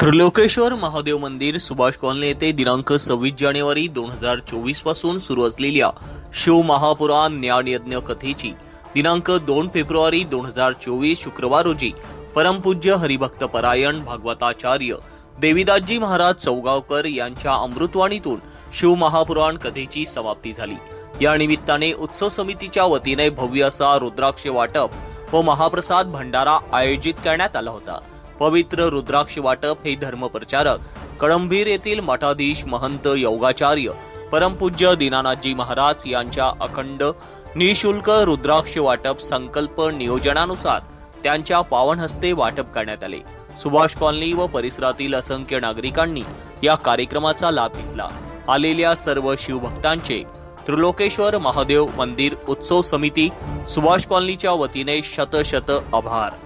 त्रिलोकेश्वर महादेव मंदिर सुभाष कॉलनी येथे दिनांक 26 जानेवारी 2024 पासून सुरू असलेल्या शिव महापुराण ज्ञान यज्ञ कथेची दिनांक 2 फेब्रुवारी 2024 शुक्रवार रोजी परमपूज्य हरिभक्त परायण भागवताचार्य देवीदासजी महाराज चौगावकर यांच्या अमृतवाणीतून शिव महापुराण कथेची समाप्ती झाली। या निमित्ताने उत्सव समितीच्या वतीने भव्य असा रुद्राक्ष वाटप व महाप्रसाद भंडारा आयोजित करण्यात आला होता। पवित्र रुद्राक्ष वाटप हे धर्मप्रचारक कळंभीर येथील मठाधीश महंत योगाचार्य परमपूज्य दीनानाथजी महाराज यांच्या अखंड निःशुल्क रुद्राक्ष वाटप संकल्प नियोजनानुसार त्यांच्या पावन हस्ते वाटप करण्यात आले। सुभाष कॉलनी व परिसरातील असंख्य नागरिकांनी या कार्यक्रमाचा लाभ घेतला। आलेल्या सर्व शिवभक्तांचे त्रिलोकेश्वर महादेव मंदिर उत्सव समिती सुभाष कॉलनीच्या वतीने शत आभार।